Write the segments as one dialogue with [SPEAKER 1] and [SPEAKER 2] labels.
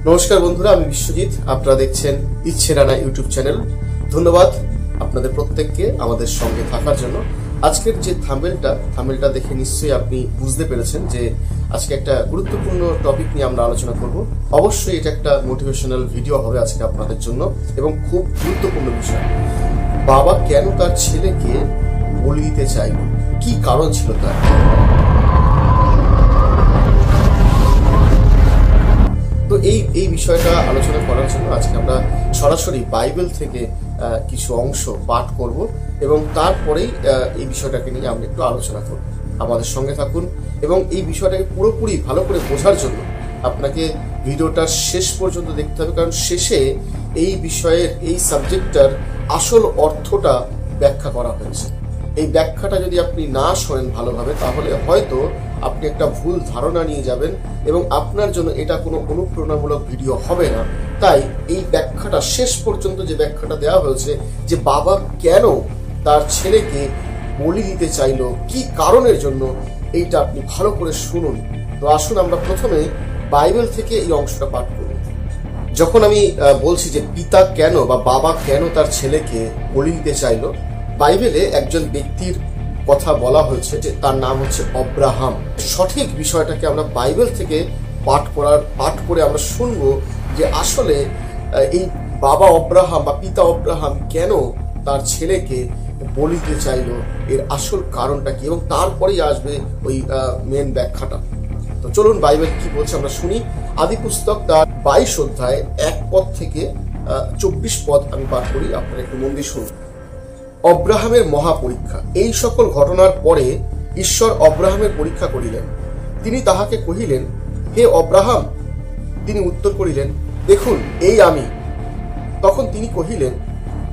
[SPEAKER 1] নমস্কার বন্ধুরা, আমি বিশ্বজিৎ। আপনারা দেখছেন ইচ্ছে রানা ইউটিউব চ্যানেল। ধন্যবাদ আপনাদের প্রত্যেককে আমাদের সঙ্গে থাকার জন্য। আজকের যে থাম্বনেলটা দেখে নিশ্চয়ই আপনি বুঝতে পেরেছেন যে আজকে একটা গুরুত্বপূর্ণ টপিক নিয়ে আমরা আলোচনা করব। অবশ্যই এটা একটা মোটিভেশনাল ভিডিও হবে আজকে আপনাদের জন্য এবং খুব গুরুত্বপূর্ণ বিষয়। বাবা কেন তার ছেলেকে বলি দিতে চাইল, কি কারণ ছিল তার? তো এই বিষয়টা আলোচনা করার জন্য আজকে আমরা সরাসরি বাইবেল থেকে কিছু অংশ পাঠ করব এবং তারপরেই এই বিষয়টাকে নিয়ে আমরা একটু আলোচনা করব। আমাদের সঙ্গে থাকুন এবং এই বিষয়টাকে পুরোপুরি ভালো করে বোঝার জন্য আপনাকে ভিডিওটা শেষ পর্যন্ত দেখতে হবে, কারণ শেষে এই বিষয়ের এই সাবজেক্টটার আসল অর্থটা ব্যাখ্যা করা হয়েছে। এই ব্যাখ্যাটা যদি আপনি না শোনেন ভালোভাবে, তাহলে হয়তো আপনি একটা ভুল ধারণা নিয়ে যাবেন এবং আপনার জন্য এটা কোনো অনুপ্রেরণামূলক ভিডিও হবে না। তাই এই ব্যাখ্যাটা শেষ পর্যন্ত যে ব্যাখ্যাটা দেওয়া হয়েছে, যে বাবা কেন তার ছেলেকে বলি দিতে চাইলো, কি কারণের জন্য, এইটা আপনি ভালো করে শুনুন। তো আসুন আমরা প্রথমে বাইবেল থেকে এই অংশটা পাঠ করব। যখন আমি বলছি যে পিতা কেন বা বাবা কেন তার ছেলেকে বলি দিতে চাইলো, বাইবেলে একজন ব্যক্তির কথা বলা হয়েছে, যে তার নাম হচ্ছে অব্রাহাম। সঠিক বিষয়টাকে আমরা বাইবেল থেকে পাঠ করে আমরা শুনবো যে আসলে এই বাবা অব্রাহাম বা পিতা অব্রাহাম কেন তার ছেলেকে বলি দিতে চাইলো, এর আসল কারণটা কি, এবং তারপরেই আসবে ওই মেন ব্যাখ্যাটা। তো চলুন বাইবেল কি বলছে আমরা শুনি। আদি পুস্তক তার 22 অধ্যায় 1 পদ থেকে 24 পদ আমি পাঠ করি, আপনারা একটু মন দিয়ে শুনুন। অব্রাহামের মহাপরীক্ষা। এই সকল ঘটনার পরে ঈশ্বর অব্রাহামের পরীক্ষা করিলেন। তিনি তাহাকে কহিলেন, হে অব্রাহাম। তিনি উত্তর করিলেন, দেখুন এই আমি। তখন তিনি কহিলেন,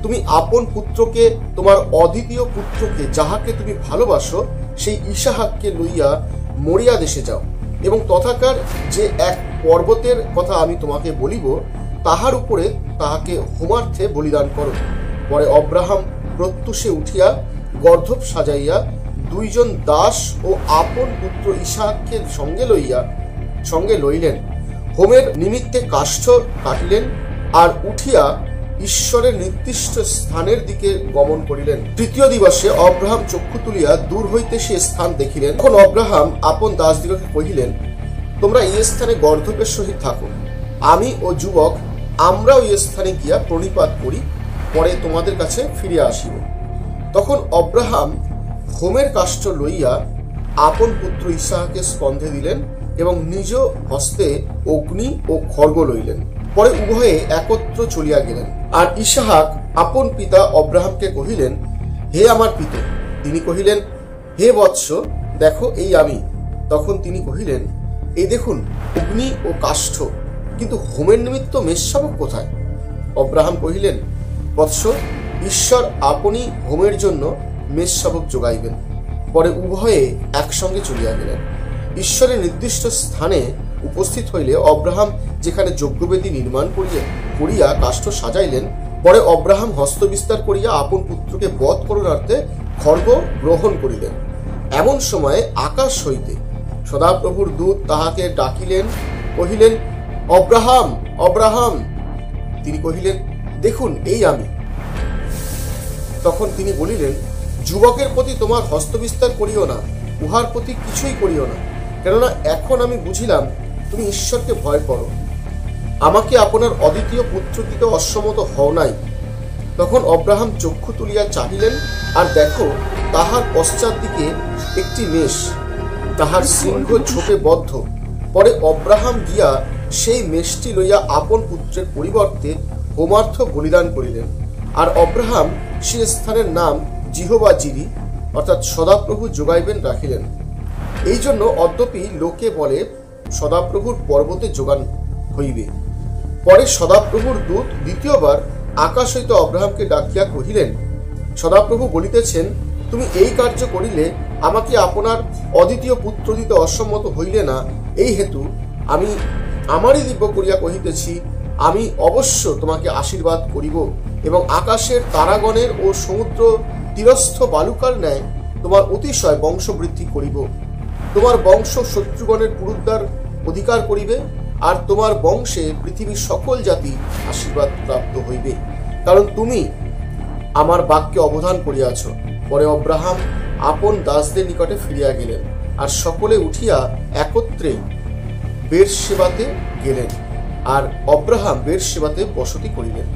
[SPEAKER 1] তুমি আপন পুত্রকে, তোমার অদ্বিতীয় পুত্রকে, যাহাকে তুমি ভালোবাসো, সেই ইসাহাককে লইয়া মরিয়া দেশে যাও এবং তথাকার যে এক পর্বতের কথা আমি তোমাকে বলিব, তাহার উপরে তাহাকে হোমার্থে বলিদান করো। পরে অব্রাহাম প্রত্যুষে উঠিয়া গর্ধব সাজাইয়া 2 জন দাস ও আপন পুত্র ইসাহাককে সঙ্গে লইলেন। হোমের নিমিত্তে কাষ্ঠ কাটিলেন আর উঠিয়া ঈশ্বরের নির্দিষ্ট স্থানের দিকে গমন করিলেন। 3য় দিবসে অব্রাহাম চক্ষু তুলিয়া দূর হইতে সে স্থান দেখিলেন। তখন অব্রাহাম আপন দাসদিগকে কহিলেন, তোমরা এই স্থানে গর্ধবের সহিত থাকো, আমি ও যুবক আমরা ওই স্থানে গিয়া প্রণিপাত করি, পরে তোমাদের কাছে ফিরে আসিব। তখন অব্রাহাম হোমের কাষ্ঠ লইয়া আপন পুত্র ইসাহাকে স্কন্ধে দিলেন এবং নিজ হস্তে অগ্নি ও খড়গ লইলেন। পরে উভয়ে একত্র চলিয়া গেলেন। আর ইসাহাক আপন পিতা অব্রাহামকে কহিলেন, হে আমার পিত। তিনি কহিলেন, হে বৎস, দেখো এই আমি। তখন তিনি কহিলেন, এই দেখুন অগ্নি ও কাষ্ঠ, কিন্তু হোমের নিমিত্ত মেষশাবক কোথায়? অব্রাহাম কহিলেন, বৎস, ঈশ্বর আপনি হোমের জন্য মেষশাবক যোগাইবেন। পরে উভয়ে একসঙ্গে চলিয়া গেলেন। ঈশ্বরের নির্দিষ্ট স্থানে উপস্থিত হইলে অব্রাহাম যেখানে যজ্ঞবেদী নির্মাণ করিয়া কাষ্ঠ সাজাইলেন। পরে অব্রাহাম হস্ত বিস্তার করিয়া আপন পুত্রকে বধ করণার্থে খড়গ গ্রহণ করিলেন। এমন সময়ে আকাশ হইতে সদাপ্রভুর দূত তাহাকে ডাকিলেন, কহিলেন, অব্রাহাম, অব্রাহাম। তিনি কহিলেন, দেখুন এই আমি। তখন তিনি বলিলেন, যুবকের প্রতি তোমার হস্তবিস্তার করিও না, উহার প্রতি কিছুই করিও না, কেননা এখন আমি বুঝিলাম তুমি ঈশ্বরকে ভয় করো। আমাকে আপনার অদ্বিতীয় পুত্র দিতে অসম্মত হও নাই। তখন অব্রাহাম চক্ষু তুলিয়া চাহিলেন, আর দেখো তাহার পশ্চাৎ দিকে একটি মেষ, তাহার সিংহ ঝোপে বদ্ধ। পরে অব্রাহাম গিয়া সেই মেষটি লইয়া আপন পুত্রের পরিবর্তে হোমার্থ বলিদান করিলেন। আর অব্রাহাম সে স্থানের নাম জিহোবা জিরি, অর্থাৎ সদাপ্রভু যোগাইবেন রাখিলেন। এই জন্য অদ্যপি লোকে বলে, সদাপ্রভুর পর্বতে যোগান হইবে। পরে সদাপ্রভুর দূত দ্বিতীয়বার আকাশ হইতে অব্রাহামকে ডাকিয়া কহিলেন, সদাপ্রভু বলিতেছেন, তুমি এই কার্য করিলে আমাকে আপনার অদ্বিতীয় পুত্র দিতে অসম্মত হইলে না। এই হেতু আমি আমারই দিব্য করিয়া কহিতেছি, আমি অবশ্য তোমাকে আশীর্বাদ করিব এবং আকাশের তারাগণের ও সমুদ্র তীরস্থ বালুকার ন্যায় তোমার অতিশয় বংশবৃদ্ধি করিব। তোমার বংশ শত্রুগণের পুরুদ্বার অধিকার করিবে, আর তোমার বংশে পৃথিবীর সকল জাতি আশীর্বাদ প্রাপ্ত হইবে, কারণ তুমি আমার বাক্যে অবধান করিয়াছ। পরে অব্রাহাম আপন দাসদের নিকটে ফিরিয়া গেলেন, আর সকলে উঠিয়া একত্রে বেরশেবাতে গেলেন, আর অব্রাহাম বেরশেবাতে বসতি করিলেন।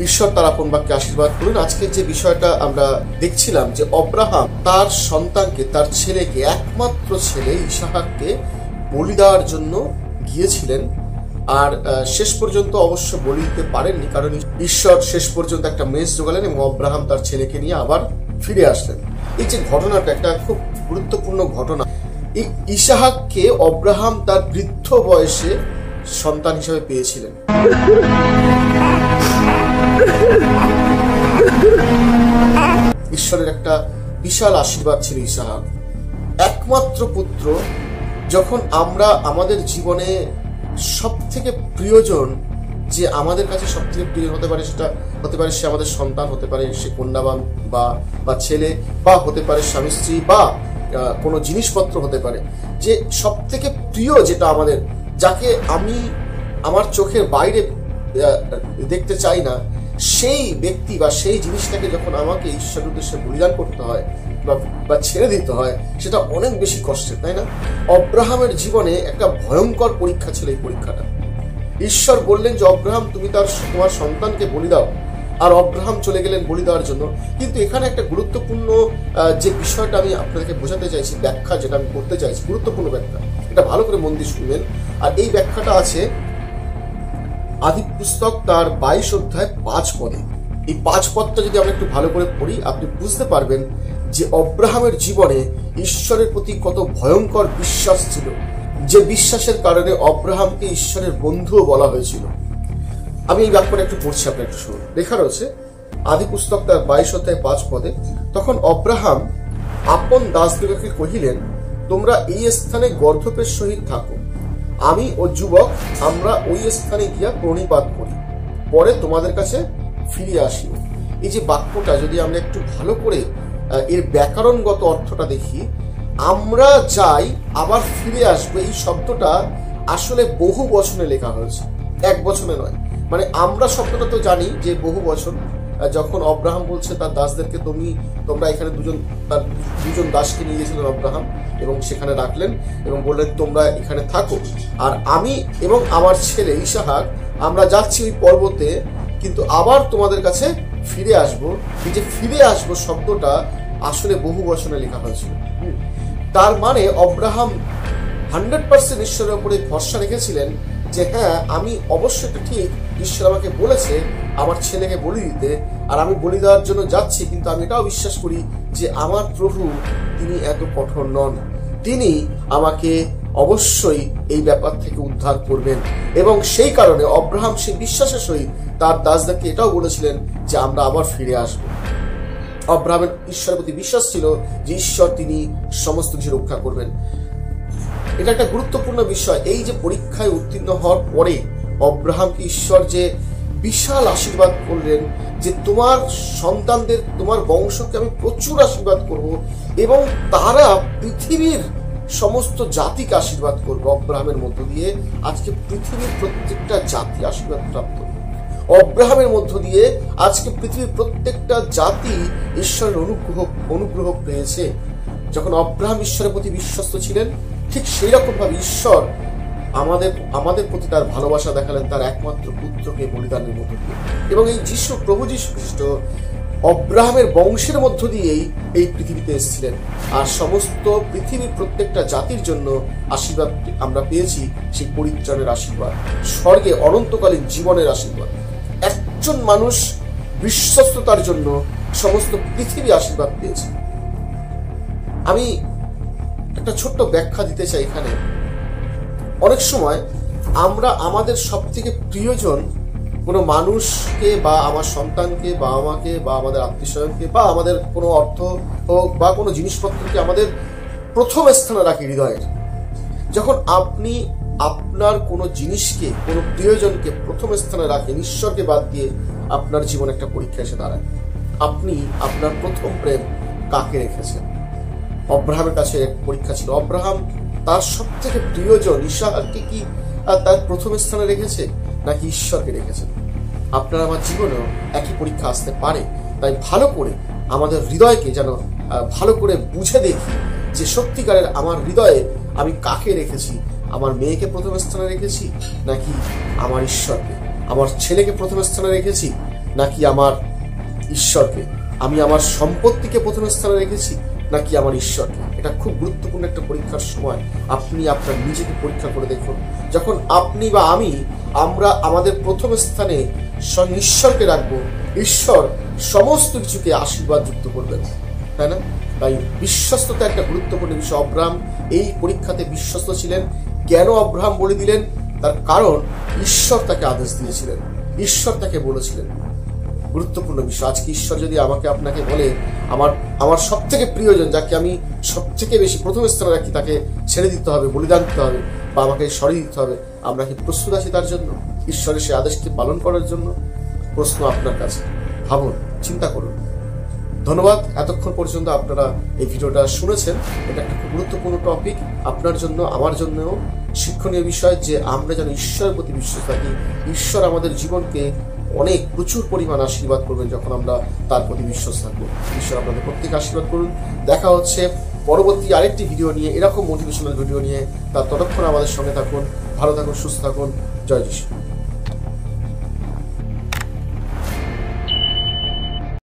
[SPEAKER 1] ঈশ্বর তার আপন বাক্যে আশীর্বাদ করুন। আজকের যে বিষয়টা আমরা দেখছিলাম, যে অব্রাহাম তার সন্তানকে, তার ছেলেকে, একমাত্র ছেলে ইসাহাককে বলি দেওয়ার জন্য গিয়েছিলেন, আর শেষ পর্যন্ত অবশ্য বলি দিতে পারেননি, কারণ ঈশ্বর শেষ পর্যন্ত একটা মেষ জোগালেন এবং অব্রাহাম তার ছেলেকে নিয়ে আবার ফিরে আসলেন। এই যে ঘটনাটা একটা খুব গুরুত্বপূর্ণ ঘটনা। এই ইসাহাককে অব্রাহাম তার বৃদ্ধ বয়সে সন্তান হিসেবে পেয়েছিলেন। ঈশ্বরের একটা বিশাল আশীর্বাদ ছিল ইসাহাক, একমাত্র পুত্র। যখন আমরা আমাদের জীবনে সব থেকে প্রিয়জন, যে আমাদের কাছে সব থেকে প্রিয় হতে পারে, সেটা হতে পারে সে আমাদের সন্তান, হতে পারে সে কন্যা বা ছেলে, বা হতে পারে স্বামী স্ত্রী, বা কোনো জিনিসপত্র হতে পারে। যে সব থেকে প্রিয় যেটা আমাদের, যাকে আমি আমার চোখের বাইরে দেখতে চাই না, সেই ব্যক্তি বা সেই জিনিসটাকে যখন আমাকে ঈশ্বরের উদ্দেশ্যে বলিদান করতে হয় বা ছেড়ে দিতে হয়, সেটা অনেক বেশি কষ্টের, তাই না? অব্রাহামের জীবনে একটা ভয়ঙ্কর পরীক্ষা ছিল এই পরীক্ষাটা। ঈশ্বর বললেন যে অব্রাহাম, তুমি তোমার সন্তানকে বলি দাও, আর অব্রাহাম চলে গেলেন বলি দেওয়ার জন্য। কিন্তু এখানে একটা গুরুত্বপূর্ণ যে বিষয়টা আমি আপনাদেরকে বোঝাতে চাইছি, ব্যাখ্যা যেটা আমি করতে চাইছি, গুরুত্বপূর্ণ ব্যাখ্যা, এটা ভালো করে মন দিয়ে শুনবেন। আর এই ব্যাখ্যাটা আছে আদি পুস্তক তার 22 অধ্যায় 5 পদে। এই 5 পদটা যদি আমরা একটু ভালো করে পড়ি, আপনি বুঝতে পারবেন যে অব্রাহামের জীবনে ঈশ্বরের প্রতি কত ভয়ঙ্কর বিশ্বাস ছিল, যে বিশ্বাসের কারণে অব্রাহামকে ঈশ্বরের বন্ধুও বলা হয়েছিল। আমি এই ব্যাপারে একটু পড়ছি, আপনি একটু শুনুন। লেখা রয়েছে আদি পুস্তক তার 22 অধ্যায় 5 পদে, তখন অব্রাহাম আপন দাসদিগকে কহিলেন, তোমরা এই স্থানে গর্ধপের সহিত থাকো, আমি ও যুবক আমরা ওই স্থানে গিয়া প্রণিপাত করি, পরে তোমাদের কাছে ফিরে আসি। এই যে বাক্যটা যদি আমরা একটু ভালো করে এর ব্যাকরণগত অর্থটা দেখি, আমরা যাই আবার ফিরে আসবো, এই শব্দটা আসলে বহু বচনে লেখা হয়েছে, এক বচনে নয়। মানে আমরা শব্দটা তো জানি যে বহু বচন। যখন অব্রাহাম বলছে তার দাসদেরকে, তোমরা এখানে তার দুজন দাসকে নিয়ে গেছিলেন অব্রাহাম, এবং সেখানে রাখলেন এবং বললেন তোমরা এখানে থাকো, আর আমি এবং আমার ছেলে ইসাহাক আমরা যাচ্ছি ওই পর্বতে, কিন্তু আবার তোমাদের কাছে ফিরে আসবো। এই যে ফিরে আসবো শব্দটা আসলে বহু বচনে লেখা হয়েছিল। তার মানে অব্রাহাম 100% ঈশ্বরের উপরে ভরসা রেখেছিলেন যে হ্যাঁ, আমি অবশ্যই ঠিক, ঈশ্বর আমাকে বলেছে আমার ছেলেকে বলি দিতে, আর আমি বলি দেওয়ার জন্য যাচ্ছি, কিন্তু আমি এটাও বিশ্বাস করি যে আমার প্রভু তিনি এত কঠোর নন, তিনি আমাকে অবশ্যই এই ব্যাপার থেকে উদ্ধার করবেন। এবং সেই কারণে অব্রাহাম সেই বিশ্বাসের সহিত তার দাসদেরকে এটাও বলেছিলেন যে আমরা আবার ফিরে আসব। অব্রাহামের ঈশ্বরের প্রতি বিশ্বাস ছিল যে ঈশ্বর তিনি সমস্ত কিছু রক্ষা করবেন। এটা একটা গুরুত্বপূর্ণ বিষয়। এই যে পরীক্ষায় উত্তীর্ণ হওয়ার পরে অব্রাহামকে ঈশ্বর যে বিশাল আশীর্বাদ করলেন, যে তোমার সন্তানদের, তোমার বংশকে আমি প্রচুর আশীর্বাদ করব, এবং তারা পৃথিবীর সমস্ত জাতিকে আশীর্বাদ করবে। অব্রাহামের মধ্য দিয়ে আজকে পৃথিবীর প্রত্যেকটা জাতি আশীর্বাদ প্রাপ্ত। অব্রাহামের মধ্য দিয়ে আজকে পৃথিবীর প্রত্যেকটা জাতি ঈশ্বরের অনুগ্রহ পেয়েছে। যখন অব্রাহাম ঈশ্বরের প্রতি বিশ্বস্ত ছিলেন, ঠিক সেই রকম ভাবে ঈশ্বর আমাদের প্রতি তার ভালোবাসা দেখালেন তার একমাত্র পুত্রকে বলিদানের মধ্য দিয়ে। এবং এই প্রভু যীশু খ্রিস্ট অব্রাহামের বংশের মধ্য দিয়েই এই পৃথিবীতে এসেছিলেন, আর সমস্ত পৃথিবীর প্রত্যেকটা জাতির জন্য আশীর্বাদ আমরা পেয়েছি, সেই পরিত্রাণের আশীর্বাদ, স্বর্গে অনন্তকালীন জীবনের আশীর্বাদ। একজন মানুষ বিশ্বস্ততার জন্য সমস্ত পৃথিবী আশীর্বাদ পেয়েছে। আমি একটা ছোট্ট ব্যাখ্যা দিতে চাই এখানে। অনেক সময় আমরা আমাদের সব থেকে প্রিয়জন কোনো মানুষকে, বা আমার সন্তানকে, বা আমাকে, বা আমাদের আত্মীয়স্বজনকে, বা আমাদের কোনো অর্থ হোক বা কোনো জিনিসপত্রকে আমাদের প্রথম স্থানে রাখি হৃদয়ের। যখন আপনি আপনার কোনো জিনিসকে, কোনো প্রিয়জনকে প্রথম স্থানে রাখেন, ঈশ্বরকে বাদ দিয়ে, আপনার জীবনে একটা পরীক্ষা এসে দাঁড়ায়। আপনি আপনার প্রথম প্রেম কাকে রেখেছেন? অব্রাহামের কাছে এক পরীক্ষা ছিল। অব্রাহাম তার সব থেকে প্রিয়জন ইসাহাককে কি তার প্রথম স্থানে রেখেছে নাকি ঈশ্বরকে রেখেছেন? আপনার আমার জীবনেও একই পরীক্ষা আসতে পারে। তাই ভালো করে আমাদের হৃদয়কে যেন ভালো করে বুঝে দেখি যে সত্যিকারের আমার হৃদয়ে আমি কাকে রেখেছি। আমার মেয়েকে প্রথম স্থানে রেখেছি নাকি আমার ঈশ্বরকে? আমার ছেলেকে প্রথম স্থানে রেখেছি নাকি আমার ঈশ্বরকে? আমি আমার সম্পত্তিকে প্রথম স্থানে রেখেছি নাকি আমার ঈশ্বরকে? এটা খুব গুরুত্বপূর্ণ একটা পরীক্ষার সময়। আপনি আপনার নিজেকে পরীক্ষা করে দেখুন। যখন আপনি বা আমরা আমাদের প্রথম স্থানে স্বয়ং ঈশ্বরকে রাখবো, ঈশ্বর সমস্ত কিছুকে আশীর্বাদ যুক্ত করবেন, তাই না? তাই বিশ্বস্ততা একটা গুরুত্বপূর্ণ বিষয়। অব্রাহাম এই পরীক্ষাতে বিশ্বস্ত ছিলেন। কেন অব্রাহাম বলে দিলেন? তার কারণ ঈশ্বর তাকে আদেশ দিয়েছিলেন, ঈশ্বর তাকে বলেছিলেন। গুরুত্বপূর্ণ বিষয়। আজকে ঈশ্বর যদি আমাকে আপনাকে বলে আমার সব থেকে প্রিয়জন, যাকে আমি সব থেকে বেশি প্রথম স্থানে রাখি, তাকে ছেড়ে দিতে হবে, বলিদান দিতে হবে বা আমাকে সরিয়ে দিতে হবে, আমরা কি প্রস্তুত আছি তার জন্য, ঈশ্বরের সে আদেশকে পালন করার জন্য? প্রশ্ন আপনার কাছে। ভাবুন, চিন্তা করুন। ধন্যবাদ। এতক্ষণ পর্যন্ত আপনারা এই ভিডিওটা শুনেছেন। এটা একটা খুব গুরুত্বপূর্ণ টপিক আপনার জন্য, আমার জন্যও শিক্ষণীয় বিষয় যে আমরা যেন ঈশ্বরের প্রতি বিশ্বাস রাখি। ঈশ্বর আমাদের জীবনকে অনেক প্রচুর পরিমাণ আশীর্বাদ করবেন যখন আমরা তার প্রতি বিশ্বাস থাকবো। ঈশ্বর আপনাদের প্রত্যেকে আশীর্বাদ করুন। দেখা হচ্ছে পরবর্তী আরেকটি ভিডিও নিয়ে, এরকম মোটিভেশনাল ভিডিও নিয়ে। ততক্ষণ আমাদের সঙ্গে থাকুন, ভালো থাকুন, সুস্থ থাকুন। জয় যিশু।